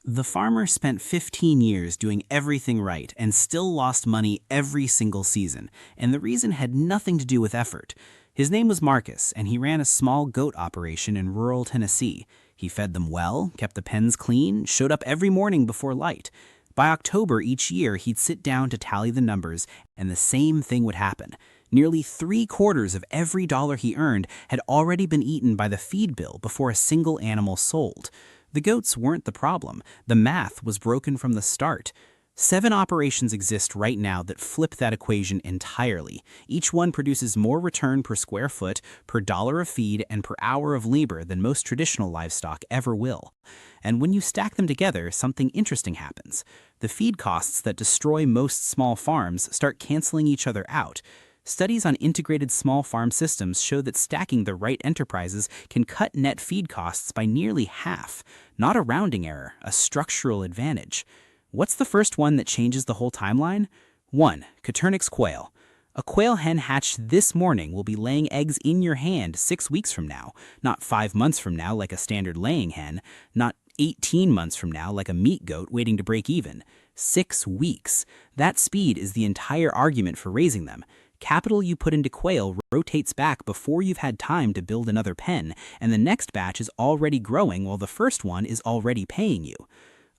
The farmer spent 15 years doing everything right and still lost money every single season, and the reason had nothing to do with effort. His name was Marcus, and he ran a small goat operation in rural Tennessee. He fed them well, kept the pens clean, showed up every morning before light. By October each year, he'd sit down to tally the numbers, and the same thing would happen. Nearly 3/4 of every dollar he earned had already been eaten by the feed bill before a single animal sold. The goats weren't the problem. The math was broken from the start. 7 operations exist right now that flip that equation entirely. Each one produces more return per square foot, per dollar of feed, and per hour of labor than most traditional livestock ever will. And when you stack them together, something interesting happens. The feed costs that destroy most small farms start canceling each other out. Studies on integrated small farm systems show that stacking the right enterprises can cut net feed costs by nearly half. Not a rounding error, a structural advantage. What's the first one that changes the whole timeline? 1. Coturnix quail. A quail hen hatched this morning will be laying eggs in your hand 6 weeks from now, not 5 months from now like a standard laying hen, not 18 months from now like a meat goat waiting to break even. 6 weeks. That speed is the entire argument for raising them. Capital you put into quail rotates back before you've had time to build another pen, and the next batch is already growing while the first one is already paying you.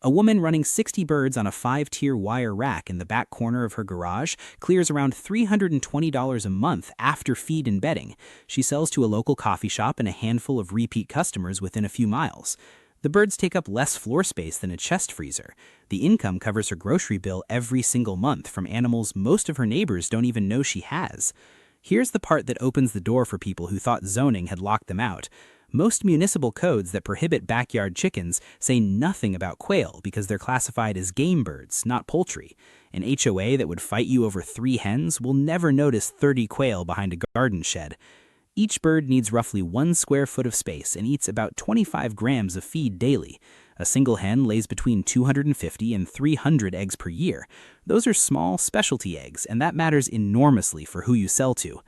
A woman running 60 birds on a 5-tier wire rack in the back corner of her garage clears around $320 a month after feed and bedding. She sells to a local coffee shop and a handful of repeat customers within a few miles. The birds take up less floor space than a chest freezer. The income covers her grocery bill every single month from animals most of her neighbors don't even know she has. Here's the part that opens the door for people who thought zoning had locked them out. Most municipal codes that prohibit backyard chickens say nothing about quail because they're classified as game birds, not poultry. An HOA that would fight you over 3 hens will never notice 30 quail behind a garden shed. Each bird needs roughly 1 square foot of space and eats about 25 grams of feed daily. A single hen lays between 250 and 300 eggs per year. Those are small specialty eggs, and that matters enormously for who you sell to.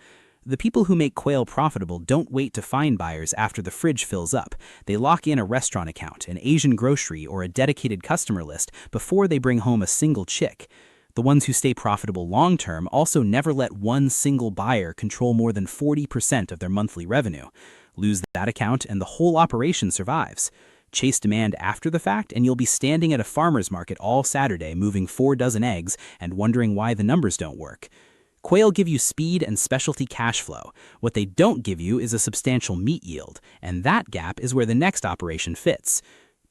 The people who make quail profitable don't wait to find buyers after the fridge fills up. They lock in a restaurant account, an Asian grocery, or a dedicated customer list before they bring home a single chick. The ones who stay profitable long-term also never let one single buyer control more than 40% of their monthly revenue. Lose that account and the whole operation survives. Chase demand after the fact and you'll be standing at a farmer's market all Saturday moving 4 dozen eggs and wondering why the numbers don't work. Quail give you speed and specialty cash flow. What they don't give you is a substantial meat yield, and that gap is where the next operation fits.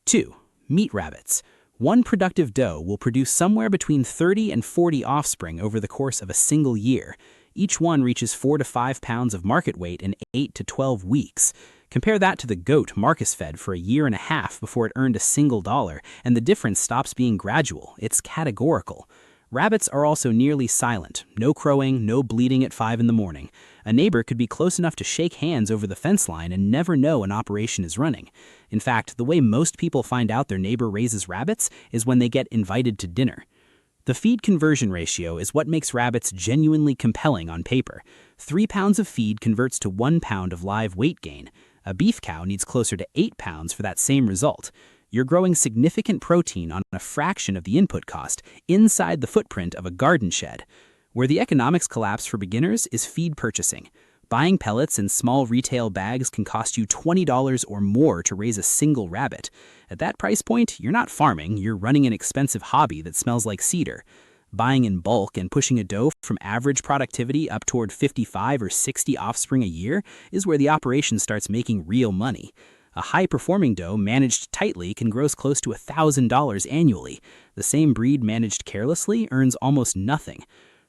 2. Meat rabbits. One productive doe will produce somewhere between 30 and 40 offspring over the course of a single year. Each one reaches 4 to 5 pounds of market weight in 8 to 12 weeks. Compare that to the goat Marcus fed for a year and a half before it earned a single dollar, and the difference stops being gradual, it's categorical. Rabbits are also nearly silent. No crowing, no bleating at 5 in the morning. A neighbor could be close enough to shake hands over the fence line and never know an operation is running. In fact, the way most people find out their neighbor raises rabbits is when they get invited to dinner. The feed conversion ratio is what makes rabbits genuinely compelling on paper. 3 pounds of feed converts to 1 pound of live weight gain. A beef cow needs closer to 8 pounds for that same result. You're growing significant protein on a fraction of the input cost inside the footprint of a garden shed. Where the economics collapse for beginners is feed purchasing. Buying pellets in small retail bags can cost you $20 or more to raise a single rabbit. At that price point, you're not farming, you're running an expensive hobby that smells like cedar. Buying in bulk and pushing a doe from average productivity up toward 55 or 60 offspring a year is where the operation starts making real money. A high-performing doe managed tightly can gross close to $1,000 annually. The same breed managed carelessly earns almost nothing.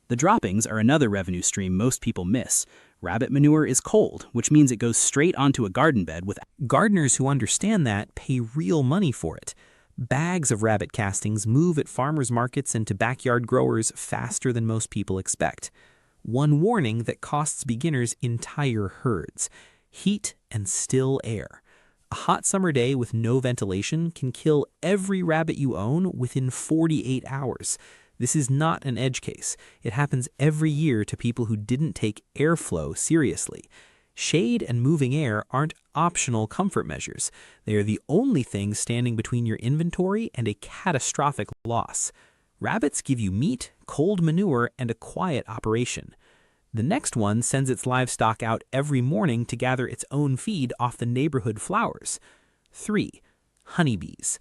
The droppings are another revenue stream most people miss. Rabbit manure is cold, which means it goes straight onto a garden bed with gardeners who understand that pay real money for it. Bags of rabbit castings move at farmers markets and to backyard growers faster than most people expect. One warning that costs beginners entire herds: heat and still air. A hot summer day with no ventilation can kill every rabbit you own within 48 hours. This is not an edge case. It happens every year to people who didn't take airflow seriously. Shade and moving air aren't optional comfort measures. They are the only thing standing between your inventory and a catastrophic loss. Rabbits give you meat, cold manure, and a quiet operation. The next one sends its livestock out every morning to gather its own feed off the neighborhood flowers. 3. Honeybees.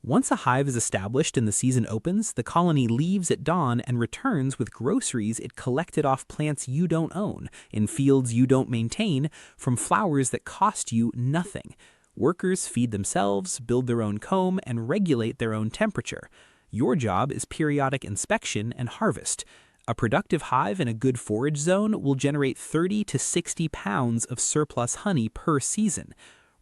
Once a hive is established and the season opens, the colony leaves at dawn and returns with groceries it collected off plants you don't own, in fields you don't maintain, from flowers that cost you nothing. Workers feed themselves, build their own comb, and regulate their own temperature. Your job is periodic inspection and harvest. A productive hive in a good forage zone will generate 30 to 60 pounds of surplus honey per season.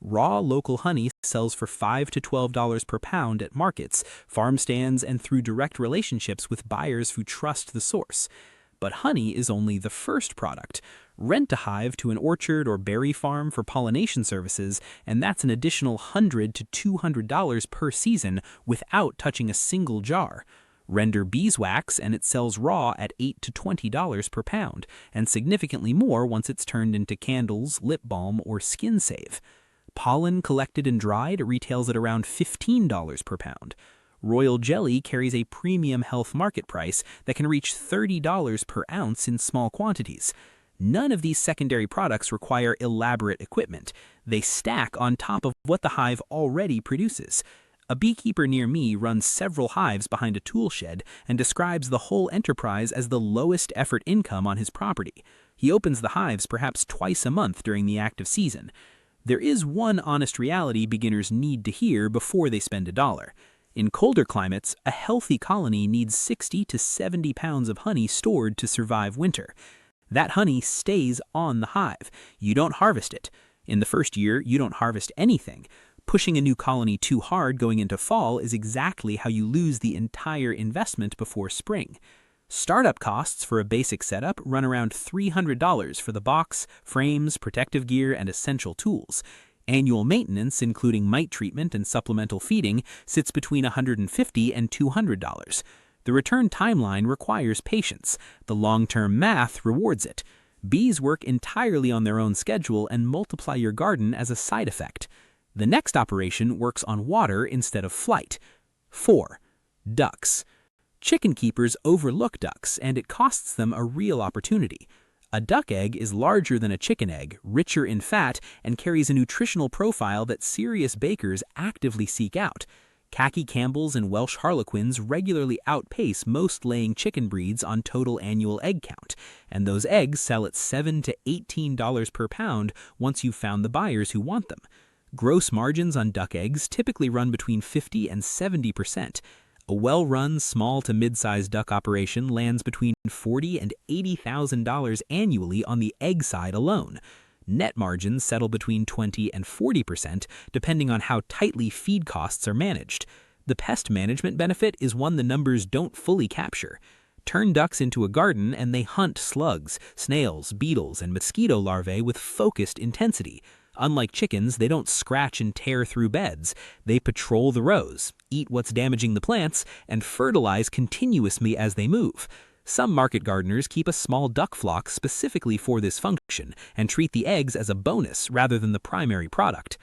Raw local honey sells for $5 to $12 per pound at markets, farm stands, and through direct relationships with buyers who trust the source. But honey is only the first product. Rent a hive to an orchard or berry farm for pollination services, and that's an additional $100 to $200 per season without touching a single jar. Render beeswax and it sells raw at $8 to $20 per pound, and significantly more once it's turned into candles, lip balm, or skin save. Pollen collected and dried retails at around $15 per pound. Royal jelly carries a premium health market price that can reach $30 per ounce in small quantities. None of these secondary products require elaborate equipment. They stack on top of what the hive already produces. A beekeeper near me runs several hives behind a tool shed and describes the whole enterprise as the lowest effort income on his property. He opens the hives perhaps twice a month during the active season. There is one honest reality beginners need to hear before they spend a dollar. In colder climates, a healthy colony needs 60 to 70 pounds of honey stored to survive winter. That honey stays on the hive. You don't harvest it. In the first year, you don't harvest anything. Pushing a new colony too hard going into fall is exactly how you lose the entire investment before spring. Startup costs for a basic setup run around $300 for the box, frames, protective gear, and essential tools. Annual maintenance, including mite treatment and supplemental feeding, sits between $150 and $200. The return timeline requires patience. The long-term math rewards it. Bees work entirely on their own schedule and multiply your garden as a side effect. The next operation works on water instead of flight. 4. Ducks. Chicken keepers overlook ducks, and it costs them a real opportunity. A duck egg is larger than a chicken egg, richer in fat, and carries a nutritional profile that serious bakers actively seek out. Khaki Campbells and Welsh Harlequins regularly outpace most laying chicken breeds on total annual egg count, and those eggs sell at $7 to $18 per pound once you've found the buyers who want them. Gross margins on duck eggs typically run between 50 and 70%. A well-run small to mid-sized duck operation lands between $40,000 and $80,000 annually on the egg side alone. Net margins settle between 20 and 40%, depending on how tightly feed costs are managed. The pest management benefit is one the numbers don't fully capture. Turn ducks into a garden and they hunt slugs, snails, beetles, and mosquito larvae with focused intensity. Unlike chickens, they don't scratch and tear through beds. They patrol the rows, eat what's damaging the plants, and fertilize continuously as they move. Some market gardeners keep a small duck flock specifically for this function and treat the eggs as a bonus rather than the primary product.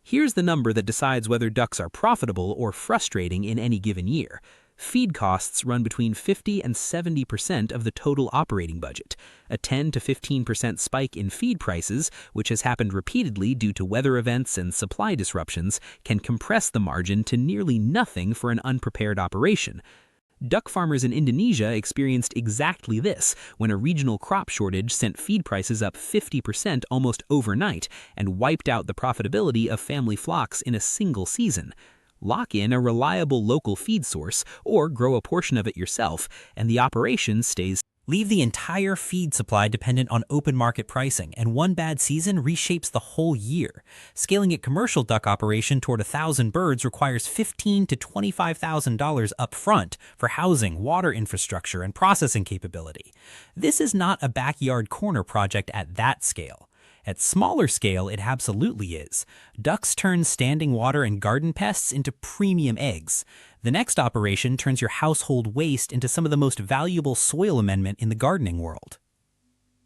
Here's the number that decides whether ducks are profitable or frustrating in any given year. Feed costs run between 50 and 70% of the total operating budget. A 10 to 15% spike in feed prices, which has happened repeatedly due to weather events and supply disruptions, can compress the margin to nearly nothing for an unprepared operation. Duck farmers in Indonesia experienced exactly this when a regional crop shortage sent feed prices up 50% almost overnight and wiped out the profitability of family flocks in a single season. Lock in a reliable local feed source or grow a portion of it yourself, and the operation stays. Leave the entire feed supply dependent on open market pricing, and one bad season reshapes the whole year. Scaling a commercial duck operation toward 1,000 birds requires $15,000 to $25,000 upfront for housing, water infrastructure, and processing capability. This is not a backyard corner project at that scale. At smaller scale, it absolutely is. Ducks turn standing water and garden pests into premium eggs. The next operation turns your household waste into some of the most valuable soil amendment in the gardening world.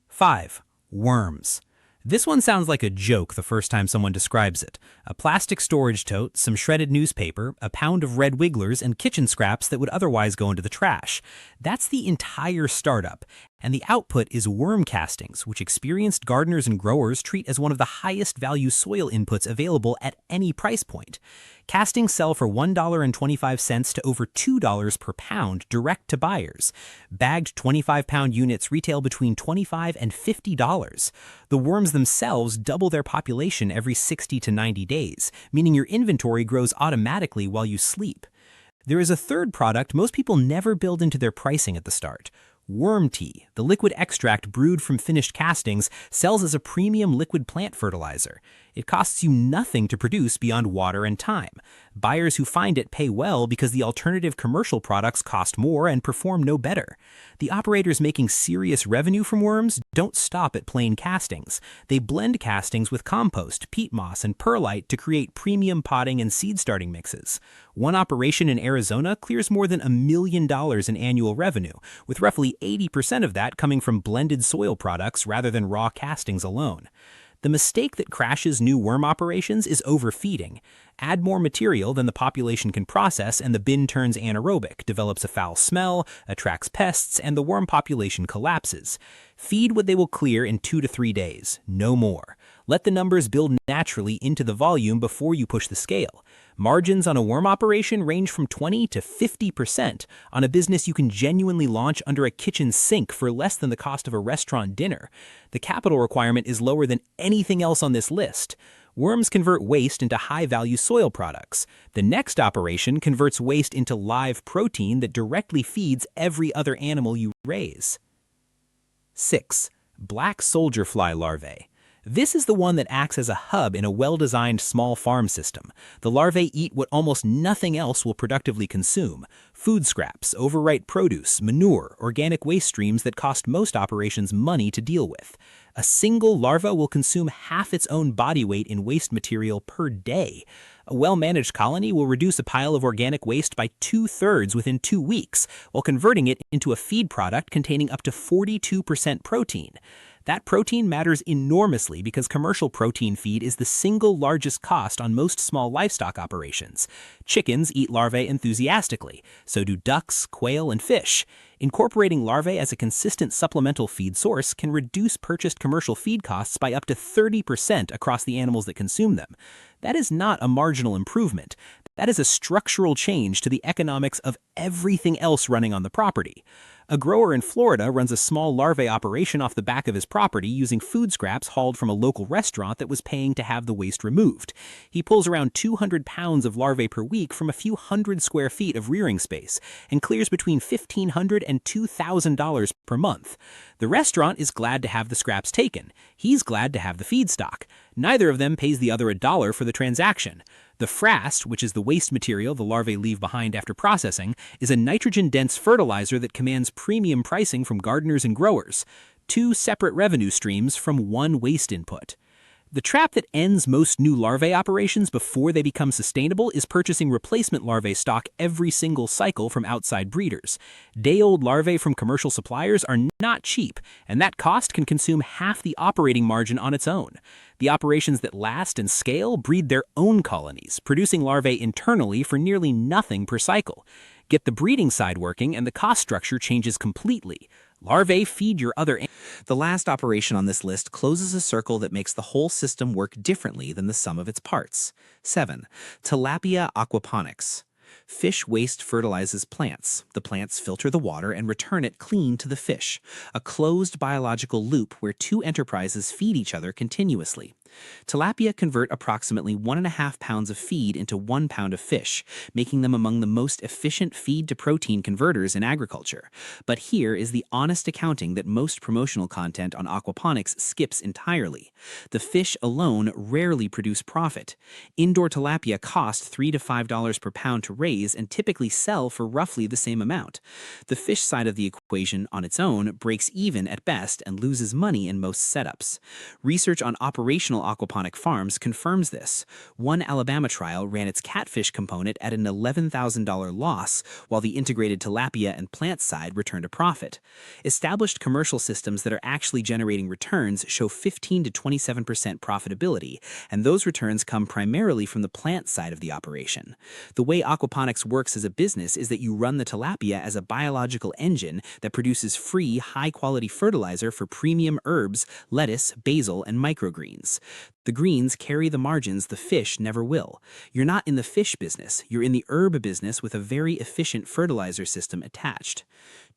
5. Worms. This one sounds like a joke the first time someone describes it. A plastic storage tote, some shredded newspaper, a pound of red wigglers, and kitchen scraps that would otherwise go into the trash. That's the entire startup. And the output is worm castings, which experienced gardeners and growers treat as one of the highest value soil inputs available at any price point. Castings sell for $1.25 to over $2 per pound direct to buyers. Bagged 25-pound units retail between $25 and $50. The worms themselves double their population every 60 to 90 days, meaning your inventory grows automatically while you sleep. There is a third product most people never build into their pricing at the start. Worm tea, the liquid extract brewed from finished castings, sells as a premium liquid plant fertilizer. It costs you nothing to produce beyond water and time. Buyers who find it pay well because the alternative commercial products cost more and perform no better. The operators making serious revenue from worms don't stop at plain castings. They blend castings with compost, peat moss, and perlite to create premium potting and seed starting mixes. One operation in Arizona clears more than $1 million in annual revenue, with roughly 80% of that coming from blended soil products rather than raw castings alone. The mistake that crashes new worm operations is overfeeding. Add more material than the population can process and the bin turns anaerobic, develops a foul smell, attracts pests, and the worm population collapses. Feed what they will clear in 2 to 3 days, no more. Let the numbers build naturally into the volume before you push the scale. Margins on a worm operation range from 20 to 50% on a business you can genuinely launch under a kitchen sink for less than the cost of a restaurant dinner. The capital requirement is lower than anything else on this list. Worms convert waste into high-value soil products. The next operation converts waste into live protein that directly feeds every other animal you raise. 6. Black soldier fly larvae. This is the one that acts as a hub in a well-designed small farm system. The larvae eat what almost nothing else will productively consume: food scraps, overripe produce, manure, organic waste streams that cost most operations money to deal with. A single larva will consume half its own body weight in waste material per day. A well-managed colony will reduce a pile of organic waste by 2/3 within 2 weeks, while converting it into a feed product containing up to 42% protein. That protein matters enormously because commercial protein feed is the single largest cost on most small livestock operations. Chickens eat larvae enthusiastically, so do ducks, quail, and fish. Incorporating larvae as a consistent supplemental feed source can reduce purchased commercial feed costs by up to 30% across the animals that consume them. That is not a marginal improvement. That is a structural change to the economics of everything else running on the property. A grower in Florida runs a small larvae operation off the back of his property using food scraps hauled from a local restaurant that was paying to have the waste removed. He pulls around 200 pounds of larvae per week from a few hundred square feet of rearing space and clears between $1,500 and $2,000 per month. The restaurant is glad to have the scraps taken. He's glad to have the feedstock. Neither of them pays the other $1 for the transaction. The frass, which is the waste material the larvae leave behind after processing, is a nitrogen-dense fertilizer that commands premium pricing from gardeners and growers. 2 separate revenue streams from one waste input. The trap that ends most new larvae operations before they become sustainable is purchasing replacement larvae stock every single cycle from outside breeders. Day-old larvae from commercial suppliers are not cheap, and that cost can consume half the operating margin on its own. The operations that last and scale breed their own colonies, producing larvae internally for nearly nothing per cycle. Get the breeding side working and the cost structure changes completely. Larvae feed your other. The last operation on this list closes a circle that makes the whole system work differently than the sum of its parts. 7. Tilapia aquaponics. Fish waste fertilizes plants. The plants filter the water and return it clean to the fish, a closed biological loop where 2 enterprises feed each other continuously. Tilapia convert approximately 1.5 pounds of feed into 1 pound of fish, making them among the most efficient feed-to-protein converters in agriculture. But here is the honest accounting that most promotional content on aquaponics skips entirely. The fish alone rarely produce profit. Indoor tilapia cost $3 to $5 per pound to raise and typically sell for roughly the same amount. The fish side of the equation on its own breaks even at best and loses money in most setups. Research on operational traditional aquaponic farms confirms this. One Alabama trial ran its catfish component at an $11,000 loss, while the integrated tilapia and plant side returned a profit. Established commercial systems that are actually generating returns show 15 to 27% profitability, and those returns come primarily from the plant side of the operation. The way aquaponics works as a business is that you run the tilapia as a biological engine that produces free, high-quality fertilizer for premium herbs, lettuce, basil, and microgreens. The greens carry the margins the fish never will. You're not in the fish business, you're in the herb business with a very efficient fertilizer system attached.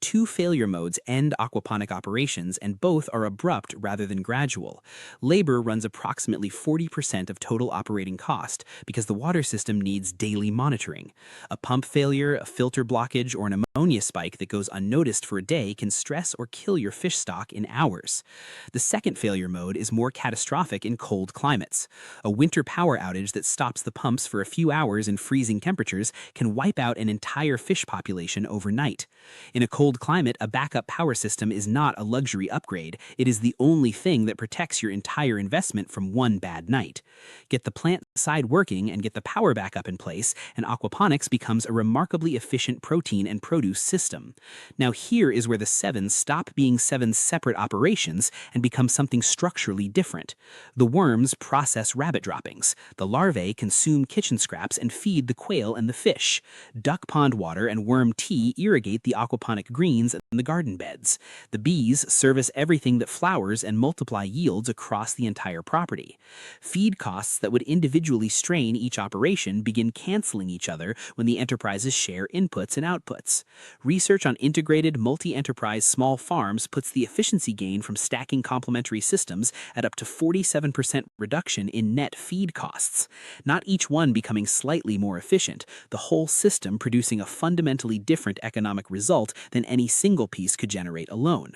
Two failure modes end aquaponic operations, and both are abrupt rather than gradual. Labor runs approximately 40% of total operating cost because the water system needs daily monitoring. A pump failure, a filter blockage, or an ammonia spike that goes unnoticed for a day can stress or kill your fish stock in hours. The second failure mode is more catastrophic in cold climates. A winter power outage that stops the pumps for a few hours in freezing temperatures can wipe out an entire fish population overnight. In a cold climate, a backup power system is not a luxury upgrade. It is the only thing that protects your entire investment from one bad night. Get the plant side working and get the power backup in place, and aquaponics becomes a remarkably efficient protein and produce system. Now here is where the sevens stop being seven separate operations and become something structurally different. The worms process rabbit droppings. The larvae consume kitchen scraps and feed the quail and the fish. Duck pond water and worm tea irrigate the aquaponic greens and the garden beds. The bees service everything that flowers and multiply yields across the entire property. Feed costs that would individually strain each operation begin canceling each other when the enterprises share inputs and outputs. Research on integrated multi-enterprise small farms puts the efficiency gain from stacking complementary systems at up to 47% reduction in net feed costs. Not each one becoming slightly more efficient, the whole system producing a fundamentally different economic result than any single piece could generate alone.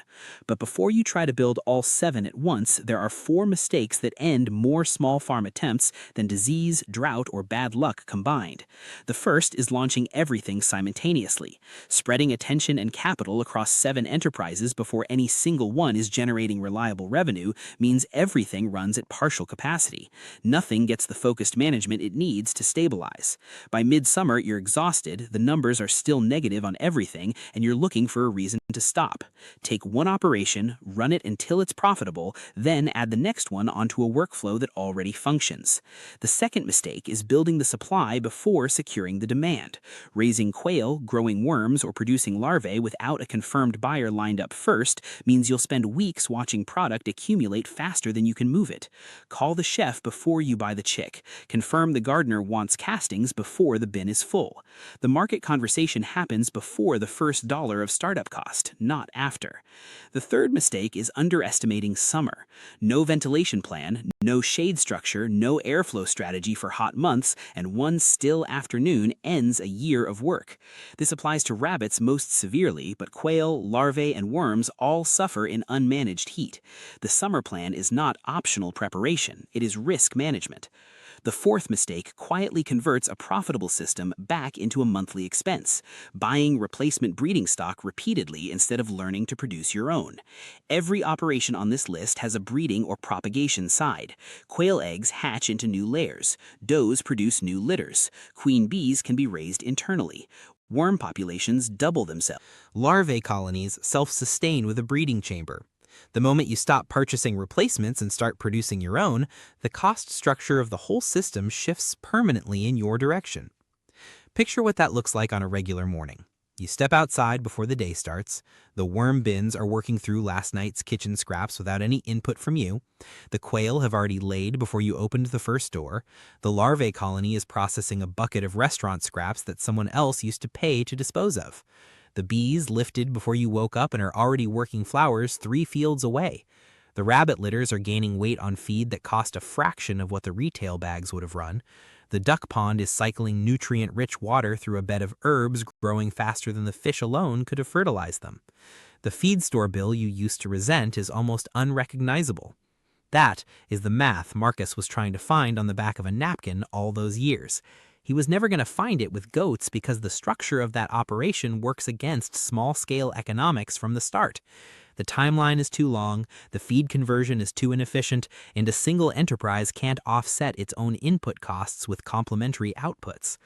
But before you try to build all seven at once, there are 4 mistakes that end more small farm attempts than disease, drought, or bad luck combined. The first is launching everything simultaneously. Spreading attention and capital across 7 enterprises before any single one is generating reliable revenue means everything runs at partial capacity. Nothing gets the focused management it needs to stabilize. By midsummer, you're exhausted, the numbers are still negative on everything, and you're looking for a reason to stop. Take one operation, run it until it's profitable, then add the next one onto a workflow that already functions. The second mistake is building the supply before securing the demand. Raising quail, growing worms, or producing larvae without a confirmed buyer lined up first means you'll spend weeks watching product accumulate faster than you can move it. Call the chef before you buy the chick. Confirm the gardener wants castings before the bin is full. The market conversation happens before the first dollar of startup cost, not after. The third mistake is underestimating summer. No ventilation plan, no shade structure, no airflow strategy for hot months, and one still afternoon ends a year of work. This applies to rabbits most severely, but quail, larvae, and worms all suffer in unmanaged heat. The summer plan is not optional preparation, it is risk management. The fourth mistake quietly converts a profitable system back into a monthly expense, buying replacement breeding stock repeatedly instead of learning to produce your own. Every operation on this list has a breeding or propagation side. Quail eggs hatch into new layers. Does produce new litters. Queen bees can be raised internally. Worm populations double themselves. Larvae colonies self-sustain with a breeding chamber. The moment you stop purchasing replacements and start producing your own, the cost structure of the whole system shifts permanently in your direction. Picture what that looks like on a regular morning. You step outside before the day starts. The worm bins are working through last night's kitchen scraps without any input from you. The quail have already laid before you opened the first door. The larvae colony is processing a bucket of restaurant scraps that someone else used to pay to dispose of. The bees lifted before you woke up and are already working flowers 3 fields away. The rabbit litters are gaining weight on feed that cost a fraction of what the retail bags would have run. The duck pond is cycling nutrient-rich water through a bed of herbs growing faster than the fish alone could have fertilized them. The feed store bill you used to resent is almost unrecognizable. That is the math Marcus was trying to find on the back of a napkin all those years. He was never going to find it with goats because the structure of that operation works against small-scale economics from the start. The timeline is too long, the feed conversion is too inefficient, and a single enterprise can't offset its own input costs with complementary outputs.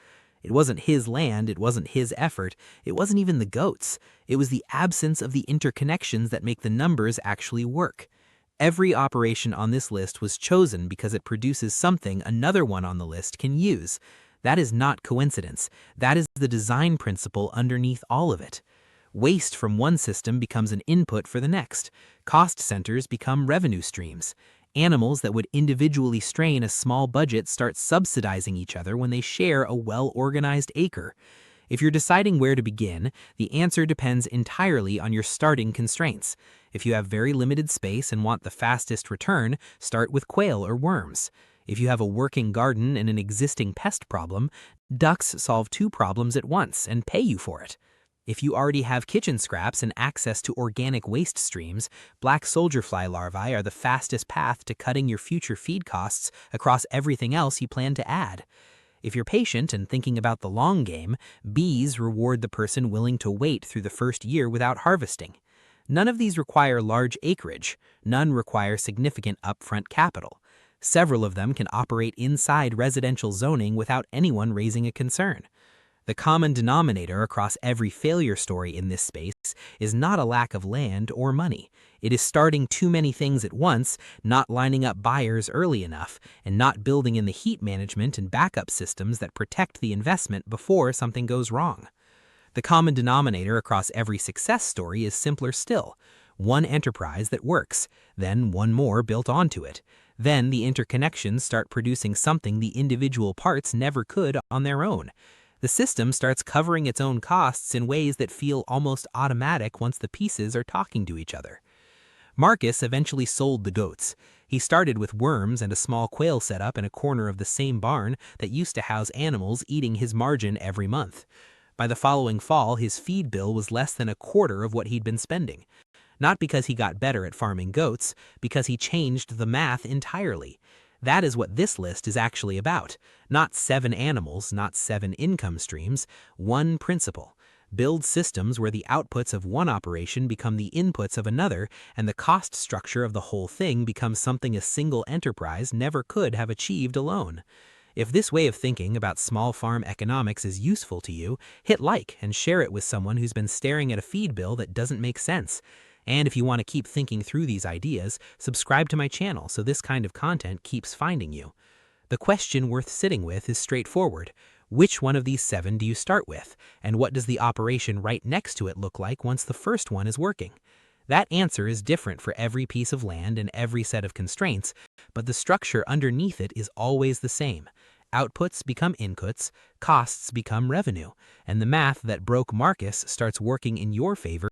It wasn't his land, it wasn't his effort, it wasn't even the goats. It was the absence of the interconnections that make the numbers actually work. Every operation on this list was chosen because it produces something another one on the list can use. That is not coincidence. That is the design principle underneath all of it. Waste from one system becomes an input for the next. Cost centers become revenue streams. Animals that would individually strain a small budget start subsidizing each other when they share a well-organized acre. If you're deciding where to begin, the answer depends entirely on your starting constraints. If you have very limited space and want the fastest return, start with quail or worms. If you have a working garden and an existing pest problem, ducks solve two problems at once and pay you for it. If you already have kitchen scraps and access to organic waste streams, black soldier fly larvae are the fastest path to cutting your future feed costs across everything else you plan to add. If you're patient and thinking about the long game, bees reward the person willing to wait through the first year without harvesting. None of these require large acreage. None require significant upfront capital. Several of them can operate inside residential zoning without anyone raising a concern. The common denominator across every failure story in this space is not a lack of land or money. It is starting too many things at once, not lining up buyers early enough, and not building in the heat management and backup systems that protect the investment before something goes wrong. The common denominator across every success story is simpler still. One enterprise that works, then one more built onto it. Then the interconnections start producing something the individual parts never could on their own. The system starts covering its own costs in ways that feel almost automatic once the pieces are talking to each other. Marcus eventually sold the goats. He started with worms and a small quail setup in a corner of the same barn that used to house animals eating his margin every month. By the following fall, his feed bill was less than a quarter of what he'd been spending. Not because he got better at farming goats, because he changed the math entirely. That is what this list is actually about. Not 7 animals, not 7 income streams, one principle. Build systems where the outputs of one operation become the inputs of another, and the cost structure of the whole thing becomes something a single enterprise never could have achieved alone. If this way of thinking about small farm economics is useful to you, hit like and share it with someone who's been staring at a feed bill that doesn't make sense. And if you want to keep thinking through these ideas, subscribe to my channel so this kind of content keeps finding you. The question worth sitting with is straightforward. Which one of these 7 do you start with? And what does the operation right next to it look like once the first one is working? That answer is different for every piece of land and every set of constraints, but the structure underneath it is always the same. Outputs become inputs, costs become revenue, and the math that broke Marcus starts working in your favor